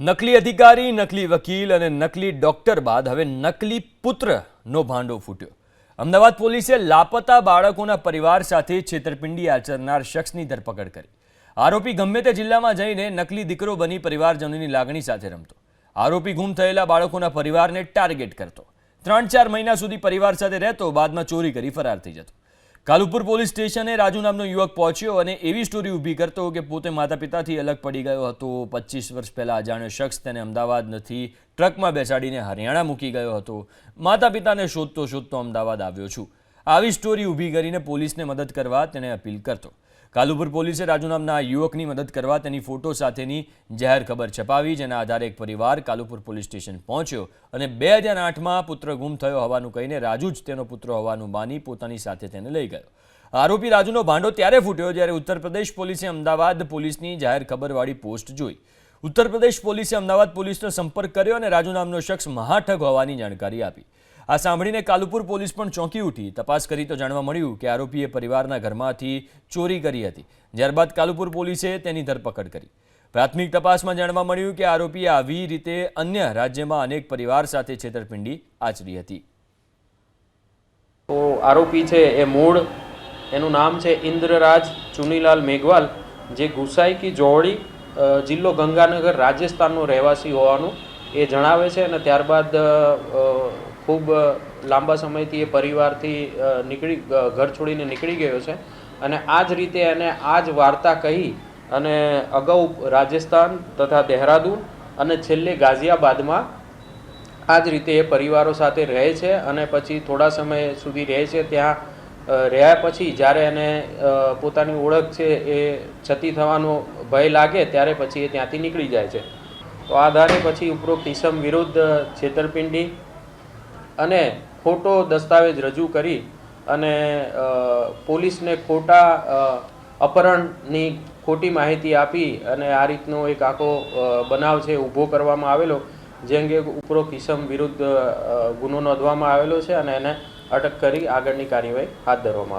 નકલી અધિકારી, નકલી વકીલ અને નકલી ડોક્ટર બાદ હવે નકલી પુત્રનો ભાંડો ફૂટ્યો. અમદાવાદ પોલીસે લાપતા બાળકોના પરિવાર સાથે છેતરપિંડી આચરનાર શખ્સની ધરપકડ કરી. આરોપી ગમે તે જિલ્લામાં જઈને નકલી દીકરો બની પરિવારજનોની લાગણી સાથે રમતો. આરોપી ગુમ થયેલા બાળકોના પરિવારને ટાર્ગેટ કરતો. 3-4 મહિના સુધી પરિવાર સાથે રહેતો, બાદમાં ચોરી કરી ફરાર થઈ જતો. કાલુપુર પોલીસ સ્ટેશને રાજુ નામનો યુવક પહોંચ્યો અને એવી સ્ટોરી ઊભી કરતો કે પોતે માતા પિતાથી અલગ પડી ગયો હતો. 25 વર્ષ પહેલા અજાણ્યો શખ્સ તેને અમદાવાદથી ટ્રકમાં બેસાડીને હરિયાણા મૂકી ગયો હતો. માતા પિતાને શોધતો શોધતો અમદાવાદ આવ્યો છું. આવી સ્ટોરી ઊભી કરીને પોલીસને મદદ કરવા તેને અપીલ કરતો. કાલુપુર પોલીસે રાજુ નામના યુવકની મદદ કરવા તેની ફોટો સાથેની જાહેર ખબર છપાવી, જેના આધારે એક પરિવાર કાલુપુર પોલીસ સ્ટેશન પહોંચ્યો અને 2008માં પુત્ર ગુમ થયો હોવાનું કહીને રાજુ જ તેનો પુત્ર હોવાનું માની પોતાની સાથે તેને લઈ ગયો. આરોપી રાજુનો ભાંડો ત્યારે ફૂટ્યો જ્યારે ઉત્તર પ્રદેશ પોલીસે અમદાવાદ પોલીસની જાહેર ખબરવાળી પોસ્ટ જોઈ. ઉત્તર પ્રદેશ પોલીસે અમદાવાદ પોલીસનો સંપર્ક કર્યો અને રાજુ નામનો શખ્સ મહાઠગ હોવાની જાણકારી આપી. આ સાંભળીને કાલુપુર પોલીસ પણ ચોંકી ઉઠી. તપાસ કરી તો જાણવા મળ્યું કે આરોપીએ પરિવારના ઘરમાંથી ચોરી કરી હતી. ત્યારબાદ કાલુપુર પોલીસે તેની ધરપકડ કરી. પ્રાથમિક તપાસમાં જાણવા મળ્યું કે આરોપીએ આવી રીતે અન્ય રાજ્યમાં અનેક પરિવાર સાથે છેતરપિંડી આચરી હતી. તો આરોપી છે એ મૂળ એનું નામ છે ઇન્દ્રરાજ ચુનીલાલ મેઘવાલ, જે ગુસાઈ કી જોડી જિલ્લો ગંગાનગર રાજસ્થાનનો રહેવાસી હોવાનું એ જણાવે છે. અને ત્યારબાદ ખૂબ લાંબા સમયથી એ પરિવારથી ઘર છોડીને નીકળી ગયો છે. અને આ જ રીતે એને આ જ વાર્તા કહી અને અગાઉ રાજસ્થાન તથા દહેરાદૂન અને છેલ્લે ગાઝિયાબાદમાં આ જ રીતે એ પરિવારો સાથે રહે છે. અને પછી થોડા સમય સુધી રહે છે. ત્યાં રહ્યા પછી જ્યારે એને પોતાની ઓળખ છે એ છતી થવાનો ભય લાગે ત્યારે પછી એ ત્યાંથી નીકળી જાય છે. તો આ આધારે પછી ઉપરોક્ત ઇસમ વિરુદ્ધ છેતરપિંડી અને ખોટો દસ્તાવેજ રજૂ કરી અને પોલીસને ખોટા અપહરણની ખોટી માહિતી આપી અને આ રીતનો એક આખો બનાવ છે ઊભો કરવામાં આવેલો, જે અંગે ઉપરોક્ત ઇસમ વિરુદ્ધ ગુનો નોંધવામાં આવેલો છે અને એને અટક કરી આગળની કાર્યવાહી હાથ ધરવામાં આવશે.